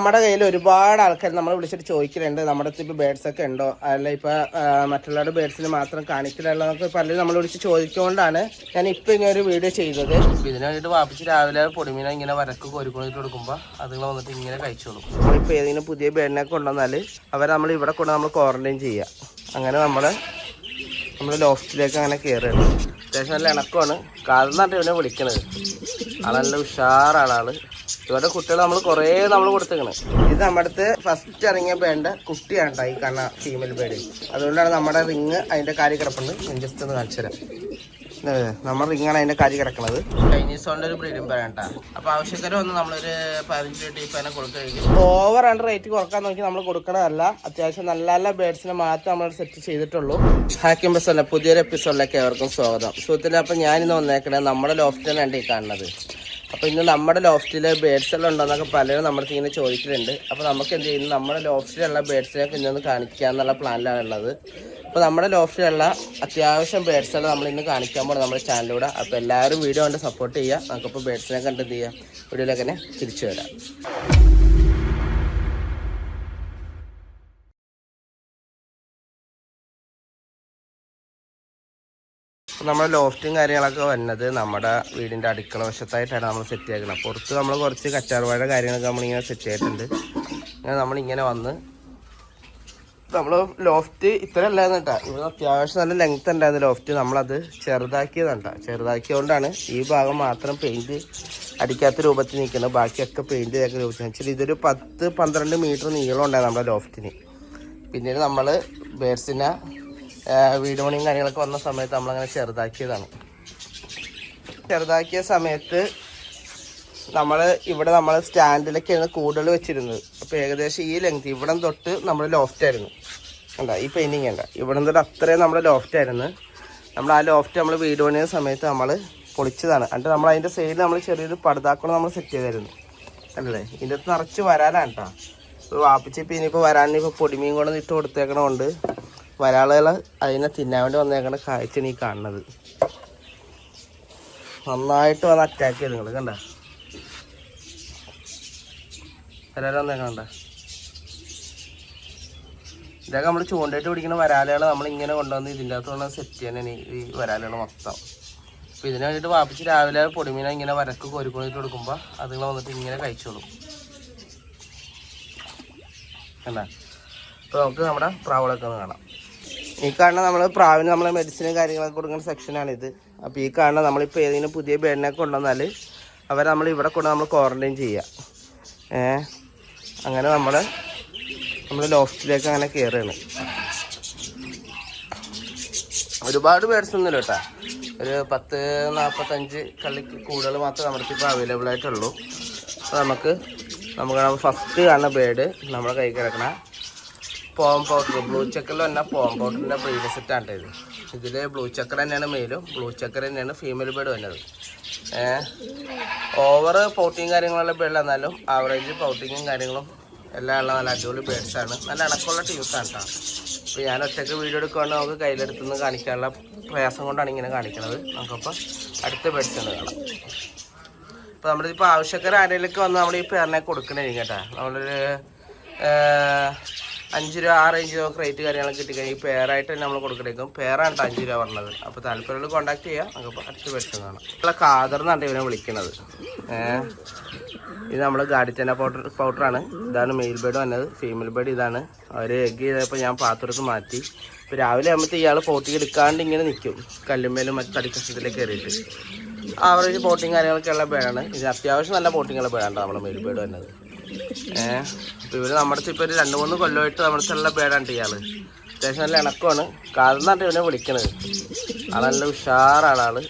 നമ്മുടെ കയ്യിൽ ഒരുപാട് ആൾക്കാർ നമ്മൾ വിളിച്ചിട്ട് ചോദിക്കുന്നുണ്ട് നമ്മുടെ അടുത്ത് ഇപ്പോൾ ബേഡ്സ് ഒക്കെ ഉണ്ടോ, അല്ല ഇപ്പോൾ മറ്റുള്ളവരുടെ ബേഡ്സിന് മാത്രം കാണിക്കലുള്ളതൊക്കെ പലരും നമ്മൾ വിളിച്ച് ചോദിച്ചുകൊണ്ടാണ് ഞാൻ ഇപ്പോൾ ഇങ്ങനെ ഒരു വീഡിയോ ചെയ്തത്. ഇതിന് വേണ്ടിയിട്ട് വാപ്പിച്ച് രാവിലെ പൊടിമീനെ ഇങ്ങനെ വരക്ക് കോരിക്കൊണ്ടിട്ട് കൊടുക്കുമ്പോൾ അതുങ്ങൾ വന്നിട്ട് ഇങ്ങനെ കഴിച്ചോളും. നമ്മളിപ്പോൾ ഏതെങ്കിലും പുതിയ ബേഡിനെ കൊണ്ടുവന്നാൽ അവരെ നമ്മൾ ഇവിടെ കൊണ്ട് നമ്മൾ ക്വാറന്റൈൻ ചെയ്യുക. അങ്ങനെ നമ്മൾ ലോഫ്റ്റിലേക്ക് അങ്ങനെ കയറുകയാണ്. അത്യാവശ്യം നല്ല ഇണക്കമാണ്. കാതെന്നാണ് ഇവനെ വിളിക്കണത്. നല്ല ഉഷാറാണ് ഇവരുടെ കുട്ടികൾ നമ്മൾ കുറേ കൊടുത്തേക്കണ്. ഇത് നമ്മുടെ അടുത്ത് ഫസ്റ്റ് ഇറങ്ങിയ ബേഡിന്റെ കുട്ടിയാണ് ഈ കാണുന്ന ഫീമെയിൽ ബേഡ്. അതുകൊണ്ടാണ് നമ്മുടെ റിങ് അതിന്റെ കാര്യം കിടപ്പുണ്ട്. ഞാൻ ജസ്റ്റ് ഒന്ന് കാണിച്ചു തരാം. നമ്മുടെ റിങ്ങാണ് അതിന്റെ കാര്യം കിടക്കുന്നത്. ചൈനീസ് കൊണ്ട് ഒരു ബ്രീഡിംഗ് പേരാണ്. അപ്പൊ ആവശ്യക്കാരെ വന്ന് നമ്മളൊരു 15 ടീപ്പനെ കൊടുക്കുകയായിരിക്കും. ഓവർ ആൻഡ് റേറ്റ് കുറക്കാൻ നോക്കി നമ്മൾ കൊടുക്കണതല്ല. അത്യാവശ്യം നല്ല നല്ല ബേഡ്സിനെ മാത്രം നമ്മൾ സെറ്റ് ചെയ്തിട്ടുള്ളൂ. ഹാക്കിംഗ് ബസ് അല്ല, പുതിയൊരു എപ്പിസോഡിലേക്ക് ഏവർക്കും സ്വാഗതം. സുഹൃത്തുക്കളെ, അപ്പൊ ഞാനിന്ന് വന്നേക്കണേ നമ്മുടെ ലോഫ്റ്റിലാണ് ഈ കാണുന്നത്. അപ്പോൾ ഇന്ന് നമ്മുടെ ലോഫ്റ്റിൽ ബേഡ്സ് എല്ലാം ഉണ്ടോയെന്നൊക്കെ പലരും നമ്മുടെ ഇങ്ങനെ ചോദിക്കുന്നുണ്ട്. അപ്പോൾ നമുക്ക് എന്ത് ചെയ്യുന്നു, നമ്മുടെ ലോഫ്റ്റിലുള്ള ബേഡ്സിനൊക്കെ ഇന്നൊന്ന് കാണിക്കുക എന്നുള്ള പ്ലാനിലാണ് ഉള്ളത്. അപ്പോൾ നമ്മുടെ ലോഫ്റ്റിലുള്ള അത്യാവശ്യം ബേഡ്സെല്ലാം നമ്മൾ ഇന്ന് കാണിക്കാൻ പോകുന്നത് നമ്മുടെ ചാനലിലൂടെ. അപ്പോൾ എല്ലാവരും വീഡിയോ കൊണ്ട് സപ്പോർട്ട് ചെയ്യുക. നമുക്കിപ്പോൾ ബേഡ്സിനെ കണ്ട് എന്ത് ചെയ്യാം, വീഡിയോയിലേക്ക് തന്നെ തിരിച്ചു വരാം. നമ്മുടെ ലോഫ്റ്റും കാര്യങ്ങളൊക്കെ വരുന്നത് നമ്മുടെ വീടിൻ്റെ അടുക്കള വശത്തായിട്ടാണ് നമ്മൾ സെറ്റ് ആക്കുന്നത്. പുറത്ത് നമ്മൾ കുറച്ച് കച്ചാർവാഴ കാര്യങ്ങളൊക്കെ നമ്മളിങ്ങനെ സെറ്റ് ചെയ്തിട്ടുണ്ട്. അങ്ങനെ നമ്മളിങ്ങനെ വന്ന് നമ്മൾ ലോഫ്റ്റ് ഇത്ര അല്ലായിരുന്നു കേട്ടോ. ഇവിടെ അത്യാവശ്യം നല്ല ലെങ്ത് ഉണ്ടായിരുന്നു ലോഫ്റ്റ്. നമ്മളത് ചെറുതാക്കിയതാണ് കേട്ടോ. ചെറുതാക്കിയതുകൊണ്ടാണ് ഈ ഭാഗം മാത്രം പെയിൻറ്റ് അടിക്കാത്ത രൂപത്തിൽ നിൽക്കുന്നത്. ബാക്കിയൊക്കെ പെയിൻറ്റ് ചെയ്ത രൂപത്തിൽ. ആക്ച്വലി ഇതൊരു 10-12 മീറ്റർ നീളം ഉണ്ടായിരുന്നു നമ്മുടെ ലോഫ്റ്റിന്. പിന്നീട് നമ്മൾ ബേഡ്സിനെ വീട് പണിയും കാര്യങ്ങളൊക്കെ വന്ന സമയത്ത് നമ്മളങ്ങനെ ചെറുതാക്കിയതാണ്. ചെറുതാക്കിയ സമയത്ത് നമ്മൾ സ്റ്റാൻഡിലൊക്കെയാണ് കൂടുതൽ വെച്ചിരുന്നത്. അപ്പോൾ ഏകദേശം ഈ ലെങ്ത് ഇവിടം തൊട്ട് നമ്മൾ ലോഫ്റ്റായിരുന്നു. കണ്ട ഈ പെയിൻറ്റിങ് ഉണ്ട്. ഇവിടം തൊട്ട് അത്രയും നമ്മുടെ ലോഫ്റ്റായിരുന്നു. നമ്മൾ ആ ലോഫ്റ്റ് നമ്മൾ വീട് പണിയുന്ന സമയത്ത് നമ്മൾ പൊളിച്ചതാണ്. എന്നിട്ട് നമ്മൾ അതിൻ്റെ സൈഡിൽ നമ്മൾ ചെറിയൊരു പടുതാക്കളും നമ്മൾ സെറ്റ് ചെയ്തായിരുന്നു. അല്ലേ, ഇതിൻ്റെ അടുത്ത് നിറച്ച് വരാനാണ് കേട്ടോ. ഇപ്പോൾ വാപ്പിച്ചിപ്പോൾ ഇനിയിപ്പോൾ വരാനിപ്പോൾ പൊടിമീൻ കൊണ്ട് ഇട്ട് കൊടുത്തേക്കണമുണ്ട്. വരാളുകൾ അതിനെ തിന്നാൻ വേണ്ടി വന്നേക്കണ കാഴ്ചയാണ് ഈ കാണുന്നത്. നന്നായിട്ട് വന്ന് അറ്റാക്ക് ചെയ്ത് നിങ്ങൾ കണ്ട വരാല് വന്നേക്കണ്ട. ഇതൊക്കെ നമ്മൾ ചൂണ്ടയിട്ട് പിടിക്കുന്ന വരാലുകൾ നമ്മളിങ്ങനെ കൊണ്ടുവന്ന് ഇതിൻ്റെ അകത്ത് കൊണ്ട് സെറ്റ് ചെയ്യാനാണ് ഈ വരാലുകൾ മൊത്തം. അപ്പോൾ ഇതിന് വേണ്ടിയിട്ട് വാപ്പിച്ച് രാവിലെ പൊടിമീനെ ഇങ്ങനെ വരക്ക് കോരിക്കൊണ്ടിട്ട് കൊടുക്കുമ്പോൾ അതുങ്ങൾ വന്നിട്ട് ഇങ്ങനെ കഴിച്ചോളും. കണ്ട. അപ്പോൾ നമുക്ക് നമ്മുടെ പ്രാവുകളൊക്കെ ഒന്ന് കാണാം. ഈ കാണുന്ന നമ്മൾ പ്രാവിന് നമ്മൾ മെഡിസിനും കാര്യങ്ങളൊക്കെ കൊടുക്കുന്ന സെക്ഷനാണിത്. അപ്പോൾ ഈ കാണുന്ന നമ്മളിപ്പോൾ ഏതെങ്കിലും പുതിയ ബേഡിനെ കൊണ്ടുവന്നാൽ അവരെ നമ്മൾ ഇവിടെ കൊണ്ട് നമ്മൾ ക്വാറന്റൈൻ ചെയ്യുക. അങ്ങനെ നമ്മൾ ലോഫ്റ്റിലേക്ക് അങ്ങനെ കയറുകയാണ്. ഒരുപാട് ബേഡ്സ് ഒന്നുമില്ല കേട്ടോ. ഒരു 10-45 കള്ളിക്ക് കൂടുതൽ മാത്രമേ നമ്മുടെ ഇപ്പോൾ അവൈലബിൾ ആയിട്ടുള്ളൂ. അപ്പോൾ നമുക്ക് ഫസ്റ്റ് കാണുന്ന ബേഡ് നമ്മുടെ കൈ കിടക്കണ പോം പൗഡർ, ബ്ലൂ ചക്കറിൽ തന്നെ പോം പൗഡറിൻ്റെ ബ്രീഡ് സെറ്റാണ് ഇത്. ഇതിൽ ബ്ലൂ ചക്കർ തന്നെയാണ് മെയിലും ബ്ലൂ ചക്കർ തന്നെയാണ് ഫീമെയിൽ ബേഡ് വന്നത്. ഓവർ പൗട്ടിങ് കാര്യങ്ങളുള്ള ബേഡ് എന്നാലും ആവറേജ് പൗട്ടിങ്ങും കാര്യങ്ങളും എല്ലാം ഉള്ള നല്ല അടിപൊളി ബേഡ്സാണ്. നല്ല ഇണക്കമുള്ള ടീംസാണ് കേട്ടോ. അപ്പോൾ ഞാൻ ഒറ്റയ്ക്ക് വീഡിയോ എടുക്കുകയാണെങ്കിൽ നമുക്ക് കയ്യിലെടുത്തുനിന്ന് കാണിക്കാനുള്ള പ്രയാസം കൊണ്ടാണ് ഇങ്ങനെ കാണിക്കുന്നത്. നമുക്കപ്പോൾ അടുത്ത ബേഡ്സ് ഒന്ന് കാണാം. അപ്പോൾ നമ്മളിപ്പോൾ ആവശ്യക്കാർ ആരെങ്കിലൊക്കെ വന്ന് നമ്മൾ ഈ പേരിനെ കൊടുക്കണേ കേട്ടോ. നമ്മളൊരു 5 രൂപ 6 രൂപ റേറ്റ് കാര്യങ്ങളൊക്കെ കിട്ടിക്കഴിഞ്ഞാൽ ഈ പേരായിട്ട് തന്നെ നമ്മൾ കൊടുക്കണേക്കും. പേരാണ് 5 രൂപ പറഞ്ഞത്. അപ്പോൾ താല്പര്യമുള്ള കോൺടാക്ട് ചെയ്യാം. നമുക്കിപ്പോൾ അടുത്ത ബേഡ്സ് കാണാം. നമ്മളെ കാതർന്നാണ് ഇവനെ വിളിക്കുന്നത്. ഇത് നമ്മൾ ഗാഡിച്ചന പൗഡറാണ്. ഇതാണ് മെയിൽ ബേഡ് വന്നത്. ഫീമെയിൽ ബേഡ് ഇതാണ്. അവർ എഗ് ചെയ്തപ്പോൾ ഞാൻ പാത്രത്ത് മാറ്റി. ഇപ്പോൾ രാവിലെ ആകുമ്പോഴത്തെ ഇയാൾ പോട്ടിങ് എടുക്കാണ്ട് ഇങ്ങനെ നിൽക്കും, കല്ലുമ്മേലും മറ്റു തടിക്കഷത്തിലേക്ക് കയറിയിട്ട്. ആവറേജ് പോട്ടിങ് കാര്യങ്ങളൊക്കെ ഉള്ള ബേഡാണ് ഇത്. അത്യാവശ്യം നല്ല പോട്ടിങ്ങുള്ള ബേഡാണ് നമ്മുടെ മെയിൽ ബേഡ് വന്നത്. അപ്പോൾ ഇവർ നമ്മുടെ അടുത്ത് ഇപ്പോൾ ഒരു 2-3 കൊല്ലമായിട്ട് നമ്മുടെ അടുത്തുള്ള ബേഡാണ് ഇയാൾ. അത്യാവശ്യം നല്ല ഇണക്കമാണ്. കാതെന്നാണ് ഇവനെ വിളിക്കണത്. നല്ല ഉഷാറാണ്.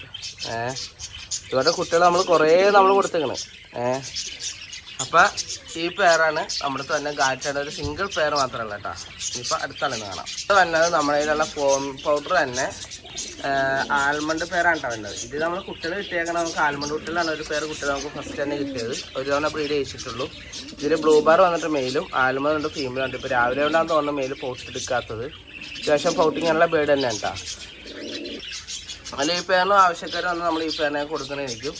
ഇവരുടെ കുട്ടികൾ നമ്മൾ കുറേ കൊടുത്തേക്കണ്. അപ്പം ഈ പേരാണ് നമ്മുടെ അടുത്ത് തന്നെ ഗാഡിച്ചയുടെ ഒരു സിംഗിൾ പെയർ മാത്രമല്ല കേട്ടോ. ഇനിയിപ്പോൾ അടുത്താണ് കാണാം. ഇത് വന്നത് നമ്മുടെ കയ്യിലുള്ള ഫോം പൗഡർ തന്നെ ആൽമണ്ട് പേരാണ് കേട്ടോ വരുന്നത്. ഇത് നമ്മൾ കുട്ടികൾ കിട്ടിയേക്കണം. നമുക്ക് ആൽമണ്ട് കുട്ടികളാണ് ഒരു പേര് കുട്ടികൾ നമുക്ക് ഫസ്റ്റ് തന്നെ കിട്ടിയത്. ഒരു തവണ ബ്രീഡ് ചെയ്യിച്ചിട്ടുള്ളൂ. ഇതിൽ ബ്ലൂ ബാർ വന്നിട്ട് മെയിലും ആൽമണ്ട് ഉണ്ട് ഫീമെയിലും ഉണ്ട്. ഇപ്പോൾ രാവിലെ കൊണ്ടാന്ന് തോന്നുന്നു മെയിൽ പോസ്റ്റ് എടുക്കാത്തത്. അത്യാവശ്യം പൗട്ടിങ്ങുള്ള ബേഡ് തന്നെയാണ് കേട്ടോ. അതിൽ ഈ പേരിനും ആവശ്യക്കാർ വന്ന് നമ്മൾ ഈ പേരിനെ കൊടുക്കണമായിരിക്കും.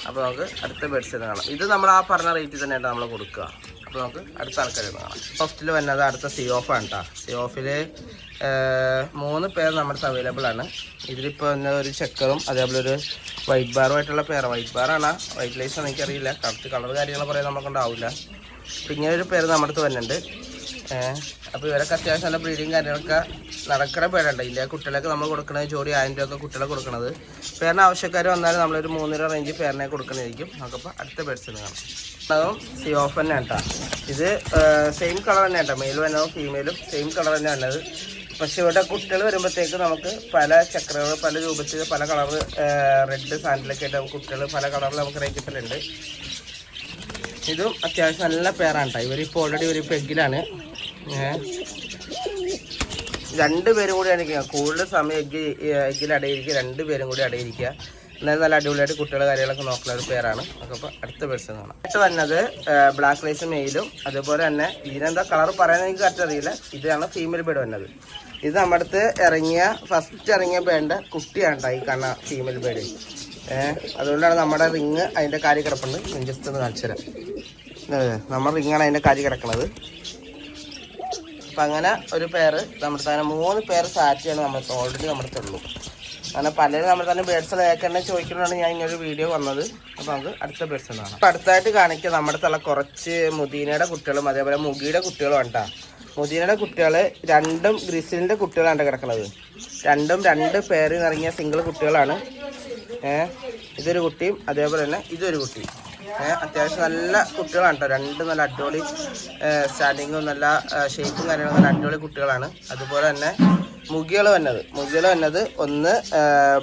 അപ്പോൾ നമുക്ക് അടുത്ത ബേഡ്സ് കാണാം. ഇത് നമ്മൾ ആ പറഞ്ഞ റേറ്റിൽ തന്നെയാണ് നമ്മൾ കൊടുക്കുക. അപ്പോൾ നമുക്ക് അടുത്ത ആൾക്കാർ കാണാം. സോഫ്റ്റിൽ വന്നത് അടുത്ത സിയോഫാണ് കേട്ടോ. സിയോഫിൽ 3 പേർ നമ്മുടെ അവൈലബിൾ ആണ്. ഇതിലിപ്പോൾ ഒരു ചെക്കറും അതേപോലെ ഒരു വൈറ്റ് ബാറുമായിട്ടുള്ള പേര്. വൈറ്റ് ബാറാണ്, വൈറ്റ് ലൈസ് ആണ് എനിക്കറിയില്ല, കറക്റ്റ് കളർ കാര്യങ്ങൾ കുറേ നമുക്കുണ്ടാവില്ല. അപ്പം ഇങ്ങനെ ഒരു പേര് നമ്മുടെ അടുത്ത് വരുന്നുണ്ട്. അപ്പോൾ ഇവരൊക്കെ അത്യാവശ്യം നല്ല ബ്രീഡിങ് കാര്യങ്ങളൊക്കെ നടക്കുന്ന പേരുണ്ട്. ഇല്ല കുട്ടികളൊക്കെ നമ്മൾ കൊടുക്കുന്നത് ജോഡി 1000 രൂപ കുട്ടികളെ കൊടുക്കുന്നത്. പേരിന് ആവശ്യക്കാർ വന്നാൽ നമ്മളൊരു 3 രൂപ റേഞ്ച് പേരിനെ കൊടുക്കുന്നതായിരിക്കും. നമുക്കപ്പോൾ അടുത്ത ബെഡ്സിന് കാണാം. അതും സിയോഫ് തന്നെ കേട്ടോ. ഇത് സെയിം കളർ തന്നെ കേട്ടോ, മെയിൽ വന്നതും ഫീമെയിലും സെയിം കളർ തന്നെ വന്നത്. പക്ഷെ ഇവിടെ കുട്ടികൾ വരുമ്പോഴത്തേക്ക് നമുക്ക് പല ചക്രകൾ, പല രൂപത്തിൽ, പല കളർ, റെഡ് സാൻഡിലൊക്കെ ആയിട്ട് കുട്ടികൾ പല കളറിൽ നമുക്ക് റേക്കിട്ടുണ്ട്. ഇതും അത്യാവശ്യം നല്ല പേരാണ് കേട്ടോ. ഇവരിപ്പോൾ ഓൾറെഡി ഒരു പെഗ്ഗിലാണ്. 2 പേരും കൂടി അടയിരിക്കുക. കൂടുതൽ സമയം എഗ്ഗിൽ അടയിരിക്കുക, 2 പേരും കൂടി അടയിരിക്കുക. എന്നാലും നല്ല അടിപൊളിയായിട്ട് കുട്ടികളുടെ കാര്യങ്ങളൊക്കെ നോക്കുന്ന ഒരു പേരാണ്. നമുക്കപ്പോൾ അടുത്ത പേഴ്സൺ കാണാം. അടുത്ത് വന്നത് ബ്ലാക്ക് ലൈസ് മെയിലും അതുപോലെ തന്നെ ഇതിനെന്താ കളർ പറയാൻ എനിക്ക് കറക്റ്റ് അറിയില്ല. ഇതാണ് ഫീമെയിൽ ബേഡ് വന്നത്. ഇത് നമ്മുടെ അടുത്ത് ഫസ്റ്റ് ഇറങ്ങിയ ബേഡിൻ്റെ കുട്ടിയാണ് കേട്ടോ ഈ കാണുന്ന ഫീമെയിൽ ബേഡ്. അതുകൊണ്ടാണ് നമ്മുടെ റിങ് അതിൻ്റെ കാര്യം കിടപ്പുണ്ട്. ഞാൻ ജസ്റ്റ് ഒന്ന് കാണിച്ചു തരാം. നമ്മുടെ റിങ്ങാണ് അതിൻ്റെ കാര്യം കിടക്കുന്നത്. അപ്പം അങ്ങനെ ഒരു പേര് നമ്മുടെ തന്നെ 3 പേര് സാറ്റിയാണ് നമ്മൾ ഓൾറെഡി നമ്മുടെ അടുത്തുള്ളൂ. അങ്ങനെ പലരും നമ്മൾ തന്നെ ബേഡ്സ് കേൾക്കണേ ചോദിക്കുന്നതാണ് ഞാൻ ഇങ്ങനൊരു വീഡിയോ വന്നത്. അപ്പോൾ നമുക്ക് അടുത്ത ബേഡ്സ് കാണാം. അപ്പോൾ അടുത്തായിട്ട് കാണിക്കുക നമ്മുടെ അടുത്തുള്ള കുറച്ച് മുദീനയുടെ കുട്ടികളും അതേപോലെ മുഗിയുടെ കുട്ടികളും ഉണ്ടാ. മുദീനയുടെ കുട്ടികൾ 2 ഗ്രിസിലിൻ്റെ കുട്ടികളാണ് കിടക്കുന്നത്. 2 പേര് ഇറങ്ങിയ സിംഗിൾ കുട്ടികളാണ്. ഇതൊരു കുട്ടിയും അതേപോലെ തന്നെ ഇതൊരു കുട്ടിയും. അത്യാവശ്യം നല്ല കുട്ടികളാണ് കേട്ടോ. 2 നല്ല അടിപൊളി സ്റ്റാൻഡിങ്ങും നല്ല ഷേപ്പും കാര്യങ്ങളും നല്ല അടിപൊളി കുട്ടികളാണ്. അതുപോലെ തന്നെ മുഗികൾ വന്നത് ഒന്ന്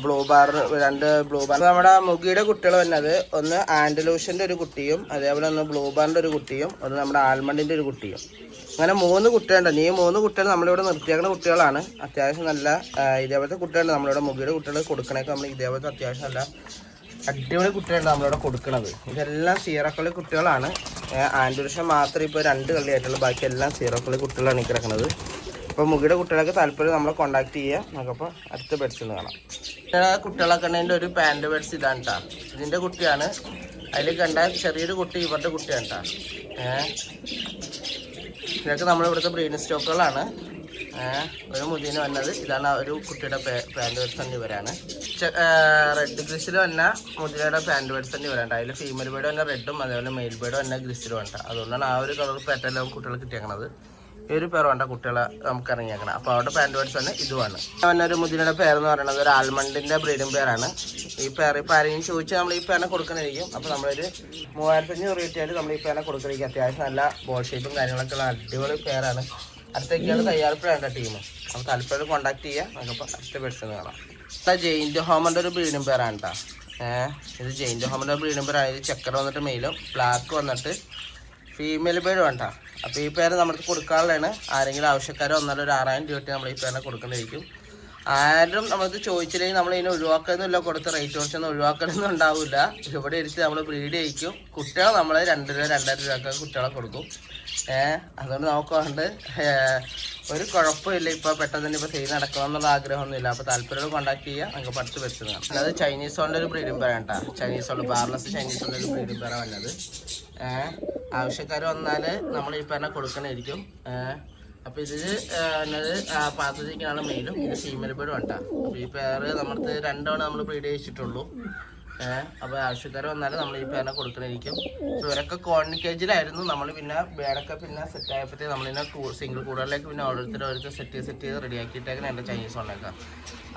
ബ്ലൂ ബാർ, 2 ബ്ലൂ ബാർ. നമ്മുടെ മുഗിയുടെ കുട്ടികൾ വന്നത് ഒന്ന് ആൻഡലൂഷൻ്റെ ഒരു കുട്ടിയും അതേപോലെ ഒന്ന് ബ്ലൂ ബാറിൻ്റെ ഒരു കുട്ടിയും ഒന്ന് നമ്മുടെ ആൽമണ്ടിൻ്റെ ഒരു കുട്ടിയും. അങ്ങനെ 3 കുട്ടികളുണ്ട്. ഈ 3 കുട്ടികൾ നമ്മളിവിടെ നിർത്തിയേക്കുന്ന കുട്ടികളാണ്. അത്യാവശ്യം നല്ല ഇതേപോലത്തെ കുട്ടികളുണ്ട് നമ്മളിവിടെ. മുഗിയുടെ കുട്ടികൾ കൊടുക്കണേക്ക് നമ്മൾ ഇതേപോലത്തെ അത്യാവശ്യം നല്ല അടിപൊളി കുട്ടികളാണ് നമ്മളിവിടെ കൊടുക്കുന്നത്. ഇതെല്ലാം സീറോക്കളി കുട്ടികളാണ്. ആൻഡലൂഷൻ മാത്രമേ ഇപ്പോൾ 2 കളിയായിട്ടുള്ളൂ, ബാക്കി എല്ലാം സീറോക്കളി കുട്ടികളാണ് ഈ കിടക്കുന്നത്. അപ്പോൾ മുഗിയുടെ കുട്ടികളൊക്കെ താല്പര്യം നമ്മളെ കോൺടാക്ട് ചെയ്യുക. നമുക്കപ്പോൾ അടുത്ത ബെഡ്സിൽ നിന്ന് കാണാം. കുട്ടികളൊക്കെ ഉണ്ടെങ്കിൽ ഒരു പാൻറ് ബെഡ്സ് ഇതാണ് കേട്ടോ. ഇതിൻ്റെ കുട്ടിയാണ്. അതിൽ കണ്ട ചെറിയൊരു കുട്ടി ഇവരുടെ കുട്ടിയാണ് കേട്ടോ. ഇതൊക്കെ നമ്മളിവിടുത്തെ ബ്രീഡിംഗ് സ്റ്റോക്കുകളാണ്. ഒരു മുദീന വന്നത് ഇതാണ്. ഒരു കുട്ടിയുടെ പാൻറ് ബെഡ്സ് തന്നെ ഇവരാണ്. റെഡ് ഗ്രിസിൽ വന്ന മുദീനയുടെ പാൻറ് ബെഡ്സ് തന്നെ ഇവരുണ്ട്. അതിൽ ഫീമെയിൽ ബേഡ് വന്ന റെഡും അതേപോലെ മെയിൽ ബേഡ് വന്ന ഗ്രിസിലും ഉണ്ട്. അതുകൊണ്ടാണ് ആ ഒരു കളർ പാറ്റേണിൽ കുട്ടികൾ കിട്ടിയേക്കണത്. ഈ ഒരു പേർ വേണ്ട കുട്ടികളെ നമുക്ക് ഇറങ്ങിയേക്കണം. അപ്പോൾ അവരുടെ പാൻറ് ബേഡ്സ് തന്നെ ഇതുമാണ്. പിന്നെ ഒരു മുദീനയുടെ പേരെന്ന് പറയുന്നത് ഒരു ആൽമണ്ടിൻ്റെ ബ്രീഡിംഗ് പേരാണ്. ഈ പേര് ഇപ്പോൾ ആരെങ്കിലും ചോദിച്ചാൽ നമ്മൾ ഈ പേരിനെ കൊടുക്കണമായിരിക്കും. അപ്പോൾ നമ്മളൊരു 3500 രൂപയായിട്ട് നമ്മൾ ഈ പേരിനെ കൊടുക്കണമെങ്കിൽ അത്യാവശ്യം നല്ല ബോൾ ഷേപ്പും കാര്യങ്ങളൊക്കെ ഉള്ള അടിപൊളി പേരാണ്. അടുത്തേക്കാണ് തയ്യാറെടുപ്പുണ്ട് ടീം. അപ്പോൾ താല്പര്യം കോൺടാക്ട് ചെയ്യുക. നമുക്കപ്പോൾ അടുത്ത പേഴ്സൺ കാണാം. ജെയിൻ്റ് ഹോമൻ്റെ ഒരു ബ്രീഡിംഗ് പേരാണ് കേട്ടോ. ഇത് ജെയിൻ്റ് ഹോമൻ്റെ ബ്രീഡിംഗ് പേരാണ്. ഇത് ചെക്കർ വന്നിട്ട് മെയിലും ബ്ലാക്ക് വന്നിട്ട് ഫീമെയിൽ ബേഡ് വേണ്ട. അപ്പോൾ ഈ പേര് നമുക്ക് കൊടുക്കാനുള്ളതാണ്. ആരെങ്കിലും ആവശ്യക്കാർ വന്നാലും ഒരു 6000 രൂപ നമ്മൾ ഈ പേരിനെ കൊടുക്കുന്നതായിരിക്കും. ആരും നമുക്ക് ചോദിച്ചില്ലെങ്കിൽ നമ്മൾ ഇതിനെ ഒഴിവാക്കുന്നില്ല, കൊടുത്ത് റേറ്റ് കുറച്ചൊന്നും ഒഴിവാക്കണമെന്നും ഉണ്ടാവില്ല. ഇവിടെ ഇരുത്തി നമ്മൾ ബ്രീഡ് ചെയ്യിക്കും. കുട്ടികളെ നമ്മൾ 2 രൂപ 2.5 രൂപ കുട്ടികളെ കൊടുക്കും. അതുകൊണ്ട് നമുക്ക് ഒരു കുഴപ്പമില്ല. ഇപ്പോൾ പെട്ടെന്ന് തന്നെ ഇപ്പോൾ സെയിൽ നടക്കണം എന്നുള്ള ആഗ്രഹമൊന്നുമില്ല. അപ്പോൾ താല്പര്യം കോൺടാക്ട് ചെയ്യുക. നമുക്ക് പഠിച്ച് വെച്ചതാണ്. അത് ചൈനീസ് ഹോളിൻ്റെ ഒരു ബ്രീഡിംഗ് പേരാണ് കേട്ടോ. ചൈനീസ് ഹോൾ ബാർലെസ് ചൈനീസ് ഹോളിൻ്റെ ഒരു ബ്രീഡിംഗ് പേരാണ് വന്നത്. ആവശ്യക്കാർ വന്നാൽ നമ്മൾ ഈ പേരിനെ കൊടുക്കണമായിരിക്കും. അപ്പോൾ ഇത് എന്നത് പാത്രത്തിലേക്കാണ് മെയിലും ഇത് ഫീമെയിൽ ബേഡും വേണ്ട. അപ്പോൾ ഈ പേര് നമ്മുടെ 2 തവണ നമ്മൾ ബ്രീഡ് ചെയ്യിച്ചിട്ടുള്ളൂ. അപ്പോൾ ആവശ്യക്കാർ വന്നാൽ നമ്മൾ ഈ പേരിനെ കൊടുക്കണമായിരിക്കും. ഇവരൊക്കെ കോൺക്കേജിലായിരുന്നു. നമ്മൾ പിന്നെ ബേഡൊക്കെ പിന്നെ സെറ്റ് ആയപ്പോഴത്തേക്ക് നമ്മളിങ്ങനെ സിംഗിൾ കൂടുതലേക്ക് പിന്നെ ഓരോരുത്തർ സെറ്റ് ചെയ്ത് റെഡിയാക്കിയിട്ടേക്കാണ് എൻ്റെ ചൈനീസ് ഉണ്ടാക്കുക.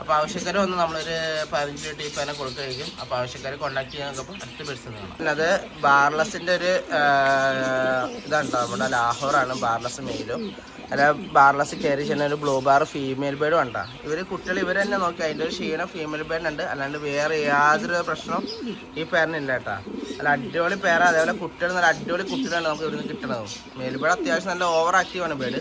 അപ്പോൾ ആവശ്യക്കാർ വന്ന് നമ്മളൊരു 15 രൂപ ഈ പേരിനെ കൊടുക്കുകയായിരിക്കും. അപ്പോൾ ആവശ്യക്കാർ കോൺടാക്ട് ചെയ്യാൻ നോക്കുമ്പോൾ അടുത്ത പേഴ്സൺ കാണാം. പിന്നെ അത് ബാർലെസിൻ്റെ ഒരു ഇതാണ് കേട്ടോ. നമ്മുടെ ലാഹോറാണ് ബാർലെസ് മെയിലും. അല്ല ബാർലെസ് കയറി ചെയ്യുന്ന ഒരു ബ്ലൂ ബാർ ഫീമെയിൽ ബേഡും ഉണ്ടാ. കുട്ടികൾ ഇവർ തന്നെ നോക്കി അതിൻ്റെ ഒരു ക്ഷീണം ഫീമെയിൽ ബേഡിനുണ്ട്. അല്ലാണ്ട് വേറെ യാതൊരു പ്രശ്നവും ഈ പേരിനില്ല കേട്ടോ. അല്ല അടിപൊളി പേരാ. അതേപോലെ കുട്ടികൾ നല്ല അടിപൊളി കുട്ടികളാണ് നമുക്ക് ഇവിടുന്ന് കിട്ടണത്. മെയിൽ ബേഡ് അത്യാവശ്യം നല്ല ഓവർ ആക്റ്റീവാണ് ബേഡ്.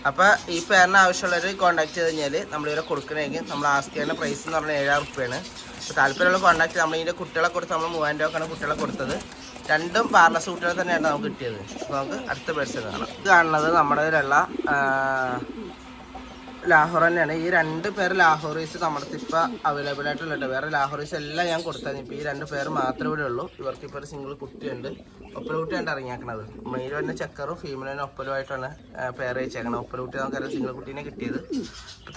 അപ്പോൾ ഈ പേരിന് ആവശ്യമുള്ളവർ കോൺടാക്ട് ചെയ്ത് കഴിഞ്ഞാൽ നമ്മളിവരെ കൊടുക്കണമെങ്കിൽ നമ്മൾ ആസ്ക് ചെയ്യുന്ന പ്രൈസ് എന്ന് പറഞ്ഞാൽ 7000 രൂപയാണ്. അപ്പോൾ താല്പര്യമുള്ള കോൺടാക്ട് നമ്മളിതിൻ്റെ കുട്ടികളെ കൊടുത്ത് നമ്മൾ 3000 രൂപക്കാണ് കുട്ടികളെ കൊടുത്തത്. 2 ബാർലെസ് കുട്ടികൾ തന്നെയാണ് നമുക്ക് കിട്ടിയത്. അപ്പോൾ നമുക്ക് അടുത്ത പേഴ്സൺ കാണാം. ഇത് കാണുന്നത് നമ്മുടെ ഇതിലുള്ള ലാഹോർ തന്നെയാണ്. ഈ 2 പേര് ലാഹോറീസ് നമ്മുടെ ഇപ്പോൾ അവൈലബിൾ ആയിട്ടുള്ള. വേറെ ലാഹോറീസ് എല്ലാം ഞാൻ കൊടുത്തത്. ഇപ്പോൾ ഈ 2 പേര് മാത്രമേ ഇവിടെ ഉള്ളൂ. ഇവർക്ക് ഇപ്പോൾ ഒരു സിംഗിൾ കുട്ടിയുണ്ട്. ഒപ്പലൂട്ടി കണ്ട് ഇറങ്ങിയേക്കണത്. മെയിൽ തന്നെ ചെക്കറും ഫീമെയിലും ഒപ്പലുമായിട്ടാണ് പെയർ വെച്ചേക്കണത്. ഒപ്പലൂട്ടി നമുക്കറിയാം സിംഗിൾ കുട്ടീനെ കിട്ടിയത്.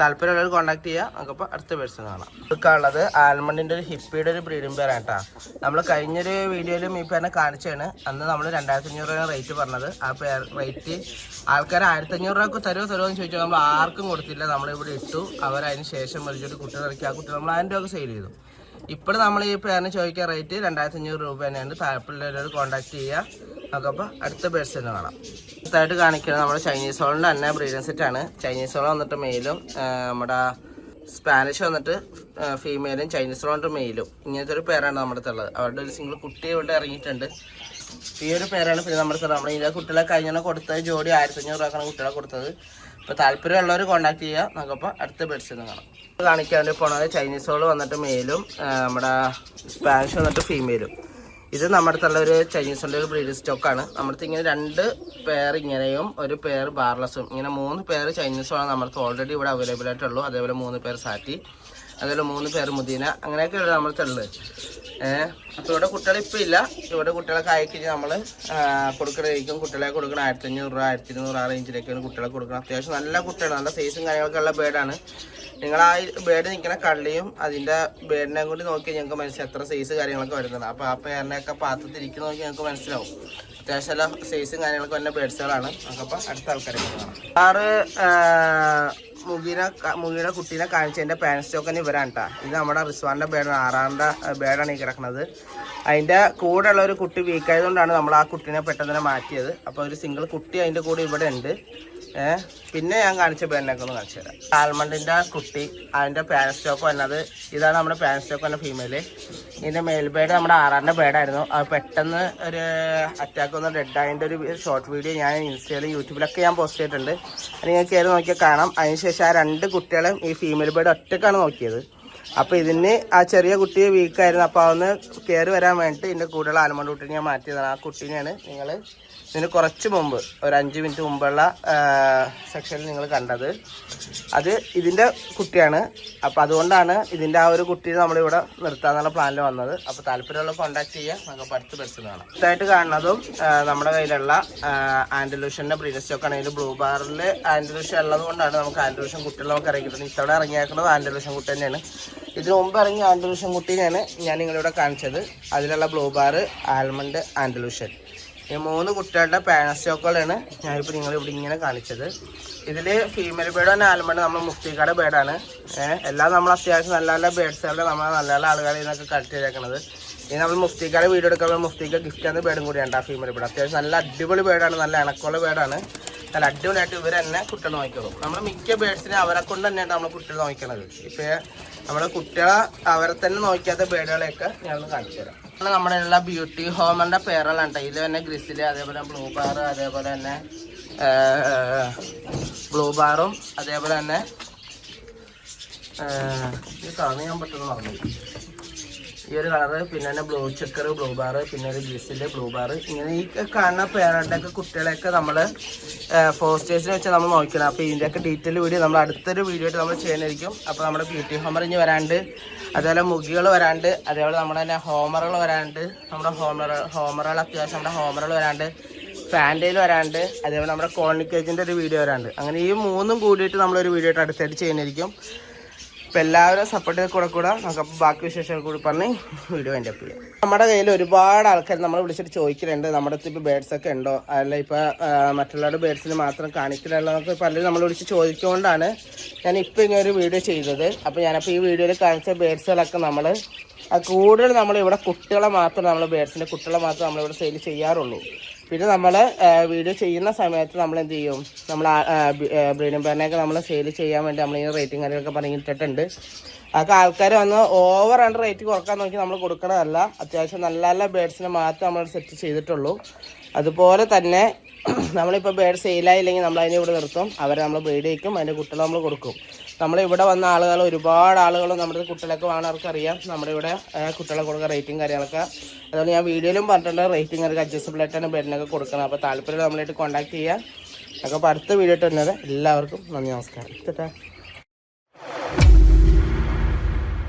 താല്പര്യമുള്ളവർ കോൺടാക്ട് ചെയ്യുക. നമുക്കപ്പോൾ അടുത്ത പേഴ്സൺ കാണാം. ഇതൊക്കെയുള്ളത് ആൽമണ്ടിൻ്റെ ഒരു ഹിപ്പിയുടെ ഒരു ബ്രീഡിംഗ് പെയർ ആണ് കേട്ടോ. നമ്മൾ കഴിഞ്ഞൊരു വീഡിയോയിലും ഈ പേരിനെ കാണിച്ചാണ്. അന്ന് നമ്മൾ 2500 രൂപ റേറ്റ് പറഞ്ഞത്. ആ പെയർ റേറ്റ് ആൾക്കാർ 1500 രൂപക്ക് തരുമോ എന്ന് ചോദിച്ചാൽ നമ്മൾ ആർക്കും കൊടുത്തില്ല. നമ്മളിവിടെ ഇട്ടു. അവരതിന് ശേഷം വലിയൊരു കുട്ടി ഇറക്കി. ആ കുട്ടി നമ്മൾ 1000 രൂപ സെയിൽ ചെയ്തു. ഇപ്പോൾ നമ്മൾ ഈ പേരിന് ചോദിക്കുക റേറ്റ് 2500 രൂപ തന്നെയാണ്. താല്പര്യമുള്ളവർ കോൺടാക്ട് ചെയ്യുക. നമുക്കപ്പോൾ അടുത്ത പേഴ്സൺ കാണാം. അടുത്തായിട്ട് കാണിക്കുന്നത് നമ്മുടെ ചൈനീസ് ഹോളിൻ്റെ തന്നെ ബ്രീഡിംഗ് സെറ്റാണ്. ചൈനീസ് ഹോൾ വന്നിട്ട് മെയിലും നമ്മുടെ സ്പാനിഷ് വന്നിട്ട് ഫീമെയിലും ചൈനീസ് ഹോൾ മെയിലും ഇങ്ങനത്തെ ഒരു പേരാണ് നമ്മുടെ ഉള്ളത്. അവരുടെ ഒരു സിംഗിൾ കുട്ടി ഇവിടെ ഇറങ്ങിയിട്ടുണ്ട്. ഈ ഒരു പേരാണ് പിന്നെ നമ്മുടെ ഇതിൻ്റെ കുട്ടികളെ കഴിഞ്ഞാൽ കൊടുത്തത് ജോഡി 1500 രൂപക്കാണ് കുട്ടികളെ കൊടുത്തത്. അപ്പോൾ താല്പര്യമുള്ളവർ കോൺടാക്ട് ചെയ്യുക. നമുക്കപ്പോൾ അടുത്ത ബെഡ്സ് കാണാം. കാണിക്കാൻ വേണ്ടി പോണത് ചൈനീസ് ഹോൾ വന്നിട്ട് മെയിലും നമ്മുടെ സ്പാനിഷ് വന്നിട്ട് ഫീമെയിലും. ഇത് നമ്മുടെ അടുത്തുള്ള ഒരു ചൈനീസിൻ്റെ ഒരു ബ്രീഡിംഗ് സ്റ്റോക്കാണ്. നമ്മുടെ ഇങ്ങനെ 2 പെയർ ഇങ്ങനെയും ഒരു പെയർ ബാർലെസും ഇങ്ങനെ 3 പെയർ ചൈനീസുമാണ് നമ്മുടെ ഓൾറെഡി ഇവിടെ അവൈലബിൾ ആയിട്ടുള്ളൂ. അതേപോലെ 3 പെയർ സാറ്റി, അതേപോലെ 3 പെയർ മുദീന, അങ്ങനെയൊക്കെയാണ് നമ്മുടെ ഉള്ളത്. അപ്പോൾ ഇവിടെ കുട്ടികൾ ഇപ്പോൾ ഇല്ല. ഇവിടെ കുട്ടികളൊക്കെ അയക്കിച്ച് നമ്മൾ കൊടുക്കണമായിരിക്കും. കുട്ടികളെ കൊടുക്കണം 1500 രൂപ 1200 ആ റേഞ്ചിലേക്കാണ് കുട്ടികളെ കൊടുക്കണം. അത്യാവശ്യം നല്ല കുട്ടികളാണ്. നല്ല സൈസും കാര്യങ്ങളൊക്കെ ഉള്ള ബേഡാണ്. നിങ്ങൾ ആ ബേഡ് നിൽക്കുന്ന കള്ളിയും അതിൻ്റെ ബേഡിനെ കൂടി നോക്കിയാൽ ഞങ്ങൾക്ക് മനസ്സിലാവും എത്ര സൈസ് കാര്യങ്ങളൊക്കെ വരുന്നത്. അപ്പോൾ ആ പേരിനെയൊക്കെ പാത്രത്തിരിക്കുന്ന നോക്കി ഞങ്ങൾക്ക് മനസ്സിലാവും. അത്യാവശ്യം എല്ലാ സൈസും കാര്യങ്ങളൊക്കെ വന്ന ബേഡ്സുകളാണ്. നമുക്കപ്പോൾ അടുത്ത ആൾക്കാരെ കാണാം. മുഗീനെ കുട്ടീനെ കാണിച്ചതിൻ്റെ പാൻ സ്റ്റോക്ക് തന്നെ ഇവരാണ് കേട്ടോ. ഇത് നമ്മുടെ റിസ്വാൻ്റെ ബേഡാണ്. 6ാമത്തെ ബേഡാണ് ഈ കിടക്കുന്നത്. അതിൻ്റെ കൂടെ ഉള്ള ഒരു കുട്ടി വീക്കായതുകൊണ്ടാണ് നമ്മൾ ആ കുട്ടീനെ പെട്ടെന്ന് തന്നെ മാറ്റിയത്. അപ്പോൾ ഒരു സിംഗിൾ കുട്ടി അതിൻ്റെ കൂടെ ഇവിടെ ഉണ്ട്. പിന്നെ ഞാൻ കാണിച്ച ബേഡിനൊക്കെ ഒന്ന് കാണിച്ചു തരാം. ആൽമണ്ടിൻ്റെ കുട്ടി അതിൻ്റെ പാൻ സ്റ്റോക്ക് വന്നത് ഇതാണ്. നമ്മുടെ പാൻ സ്റ്റോക്ക് വന്ന ഫീമെയിൽ. ഇതിൻ്റെ മെയിൽ ബേഡ് നമ്മുടെ 6ാമത്തെ ബേഡായിരുന്നു. അത് പെട്ടെന്ന് ഒരു അറ്റാക്ക് വന്ന് ഡെഡ് ആയതിൻ്റെ ഒരു ഷോർട്ട് വീഡിയോ ഞാൻ ഇൻസ്റ്റയിലും യൂട്യൂബിലൊക്കെ ഞാൻ പോസ്റ്റ് ചെയ്തിട്ടുണ്ട്. നിങ്ങൾ കയറി നോക്കിയാൽ കാണാം. അതിനുശേഷം ആ 2 കുട്ടികളും ഈ ഫീമെയിൽ ബേഡ് ഒറ്റക്കാണ് നോക്കിയത്. അപ്പോൾ ഇതിന് ആ ചെറിയ കുട്ടി വീക്കായിരുന്നു. അപ്പോൾ അതൊന്ന് കയറി വരാൻ വേണ്ടിയിട്ട് ഇതിൻ്റെ കൂടെയുള്ള ആൽമണ്ട് കുട്ടീനെ ഞാൻ മാറ്റിയതാണ്. ആ കുട്ടീനെയാണ് നിങ്ങൾ ഇതിന് കുറച്ച് മുമ്പ് ഒരു 5 മിനിറ്റ് മുമ്പുള്ള സെക്ഷനിൽ നിങ്ങൾ കണ്ടത്. അത് ഇതിൻ്റെ കുട്ടിയാണ്. അപ്പോൾ അതുകൊണ്ടാണ് ഇതിൻ്റെ ആ ഒരു കുട്ടിയെ നമ്മളിവിടെ നിർത്താന്നുള്ള പ്ലാനിൽ വന്നത്. അപ്പോൾ താല്പര്യമുള്ള കോൺടാക്ട് ചെയ്യുക. നമുക്ക് അടുത്ത ബെഡ്സ് കാണാം. അടുത്തായിട്ട് കാണുന്നതും നമ്മുടെ കയ്യിലുള്ള ആൻഡലൂഷൻ്റെ ബ്രീഡിംഗ് സ്റ്റോക്കാണ്. ഇതിൽ ബ്ലൂ ബാറിൽ ആൻഡലൂഷൻ ഉള്ളത് കൊണ്ടാണ് നമുക്ക് ആൻഡലൂഷൻ കുട്ടികൾ നമുക്ക് ഇറങ്ങിയിട്ടുണ്ട്. ഇത്തവണ ഇറങ്ങിയേക്കുന്നത് ആൻഡലൂഷൻ കുട്ടി തന്നെയാണ്. ഇതിന് മുമ്പ് ഇറങ്ങിയ ആൻഡലൂഷൻ കുട്ടീനെയാണ് ഞാൻ നിങ്ങളിവിടെ കാണിച്ചത്. അതിലുള്ള ബ്ലൂ ബാർ, ആൽമണ്ട്, ആൻഡലൂഷൻ ഈ 3 കുട്ടികളുടെ പാൻ സ്റ്റോക്കുകളാണ് ഞാനിപ്പോൾ നിങ്ങളിവിടെ ഇങ്ങനെ കാണിച്ചത്. ഇതിൽ ഫീമെയിൽ ബേഡാണ് ആൽമണ്ട് നമ്മൾ മുഫ്തിക്കാട് ബേഡാണ്. എല്ലാം നമ്മൾ അത്യാവശ്യം നല്ല നല്ല ബേഡ്സുകളുടെ നമ്മൾ നല്ല നല്ല ആളുകളിൽ നിന്നൊക്കെ കളക്ട് ചെയ്തേക്കുന്നത്. ഇനി നമ്മൾ മുഫ്തിക്കാട് വീഡിയോ എടുക്കുമ്പോൾ മുഫ്തിക്ക് ഗിഫ്റ്റ് ആണ് ബേഡും കൂടിയാണ് ആ ഫീമെയിൽ ബേഡ്. അത്യാവശ്യം നല്ല അടിപൊളി ബേഡാണ്. നല്ല ഇണക്കമുള്ള ബേഡാണ്. നല്ല അടിപൊളിയായിട്ട് ഇവർ തന്നെ കുട്ടികൾ നോക്കിക്കോളും. നമ്മൾ മിക്ക ബേഡ്സിനെ അവരെ കൊണ്ട് തന്നെയാണ് നമ്മൾ കുട്ടികൾ നോക്കുന്നത്. ഇപ്പോൾ നമ്മുടെ കുട്ടികളെ അവരെ തന്നെ നോക്കിയാത്ത ബേഡുകളെയൊക്കെ ഞാനൊന്ന് കാണിച്ചു തരാം. നമ്മുടെ ഉള്ള ബ്യൂട്ടി ഹോമറിൻ്റെ പേരുകളാണ് കേട്ടോ. ഇതിൽ തന്നെ ഗ്രിസിൽ, അതേപോലെ ബ്ലൂ ബാർ, അതേപോലെ തന്നെ ബ്ലൂ ബാറും, അതേപോലെ തന്നെ ഇത് കാണുന്ന ഞാൻ പെട്ടെന്ന് പറഞ്ഞു ഈ ഒരു കളറ്, പിന്നെ തന്നെ ബ്ലൂ ചെക്കർ, ബ്ലൂ ബാർ, പിന്നെ ഒരു ഗ്രിസില്, ബ്ലൂ ബാർ. ഇങ്ങനെ ഈ കാണുന്ന പേരുടെയൊക്കെ കുട്ടികളെയൊക്കെ നമ്മൾ ഫോസ്റ്റേഴ്സിനെ വെച്ച് നമ്മൾ നോക്കണം. അപ്പോൾ ഇതിൻ്റെയൊക്കെ ഡീറ്റെയിൽ വീഡിയോ നമ്മൾ അടുത്തൊരു വീഡിയോ ആയിട്ട് നമ്മൾ ചെയ്യുന്നതായിരിക്കും. അപ്പോൾ നമ്മുടെ ബ്യൂട്ടി ഹോമർ ഇനി വരാണ്ട്, അതേപോലെ മുഗികൾ വരാണ്ട്, അതേപോലെ നമ്മുടെ തന്നെ ഹോമറുകൾ വരാണ്ട്, നമ്മുടെ ഹോമറുകൾ അത്യാവശ്യം നമ്മുടെ ഹോമറുകൾ വരാണ്ട്, ഫാൻറ്റയിൽ വരാണ്ട്, അതേപോലെ നമ്മുടെ കോണിക്കേജിൻ്റെ ഒരു വീഡിയോ വരാണ്ട്. അങ്ങനെ ഈ 3ഉം കൂടിയിട്ട് നമ്മളൊരു വീഡിയോ ആയിട്ട് അടുത്തായിട്ട് ചെയ്യുന്നതായിരിക്കും. അപ്പോൾ എല്ലാവരും സപ്പോർട്ട് ചെയ്ത് കൂടെ നമുക്കപ്പോൾ ബാക്കി വിശേഷങ്ങൾ കൂടി പറഞ്ഞ് വീഡിയോ എൻ്റെ അപ്പ് ചെയ്യാം. നമ്മുടെ കയ്യിൽ ഒരുപാട് ആൾക്കാർ നമ്മൾ വിളിച്ചിട്ട് ചോദിക്കലുണ്ട് നമ്മുടെ അടുത്ത് ഇപ്പോൾ ബേഡ്സൊക്കെ ഉണ്ടോ, അല്ല ഇപ്പോൾ മറ്റുള്ളവരുടെ ബേഡ്സിന് മാത്രം കാണിക്കലുള്ളതൊക്കെ പലരും നമ്മൾ വിളിച്ച് ചോദിക്കൊണ്ടാണ് ഞാനിപ്പോൾ ഇങ്ങനെ ഒരു വീഡിയോ ചെയ്തത്. അപ്പോൾ ഞാനപ്പോൾ ഈ വീഡിയോയിൽ കാണിച്ച ബേഡ്സുകളൊക്കെ നമ്മൾ കൂടുതൽ നമ്മളിവിടെ കുട്ടികളെ മാത്രം നമ്മൾ ബേഡ്സിൻ്റെ കുട്ടികളെ മാത്രം നമ്മളിവിടെ സെയിൽ ചെയ്യാറുള്ളൂ. പിന്നെ നമ്മൾ വീഡിയോ ചെയ്യുന്ന സമയത്ത് നമ്മൾ എന്ത് ചെയ്യും, നമ്മൾ ബ്രീഡിംഗ് പെയറിനെയൊക്കെ നമ്മൾ സെയിൽ ചെയ്യാൻ വേണ്ടി നമ്മളിങ്ങനെ റേറ്റിംഗ് കാര്യങ്ങളൊക്കെ പറഞ്ഞിട്ടിട്ടുണ്ട്. അതൊക്കെ ആൾക്കാർ വന്ന് ഓവർ അണ്ടർ റേറ്റ് കുറക്കാൻ നോക്കി നമ്മൾ കൊടുക്കണതല്ല. അത്യാവശ്യം നല്ല നല്ല ബേഡ്സിനെ മാത്രമേ നമ്മൾ സെറ്റ് ചെയ്തിട്ടുള്ളൂ. അതുപോലെ തന്നെ നമ്മളിപ്പോൾ ബേഡ് സെയിലായില്ലെങ്കിൽ നമ്മളതിനെ ഇവിടെ നിർത്തും. അവരെ നമ്മൾ ബ്രീഡ് ചെയ്യിക്കും, അതിൻ്റെ കുട്ടികൾ നമ്മൾ കൊടുക്കും. നമ്മളിവിടെ വന്ന ആളുകൾ ഒരുപാട് ആളുകൾ നമ്മുടെ കുട്ടികളൊക്കെ വേണവർക്ക് അറിയാം നമ്മുടെ ഇവിടെ കുട്ടികളെ കൊടുക്കുക റേറ്റിംഗ് കാര്യങ്ങളൊക്കെ. അതുകൊണ്ട് ഞാൻ വീഡിയോയിലും പറഞ്ഞിട്ടുണ്ട് റേറ്റിംഗ് ഒക്കെ അഡ്ജസ്റ്റബിൾ ആയിട്ടാണ് ബെഡിനൊക്കെ കൊടുക്കണം. അപ്പോൾ താല്പര്യം നമ്മളായിട്ട് കോൺടാക്ട് ചെയ്യാം. അപ്പോൾ അടുത്ത വീഡിയോ ഇട്ട് വന്നത് എല്ലാവർക്കും നന്ദി, നമസ്കാരം.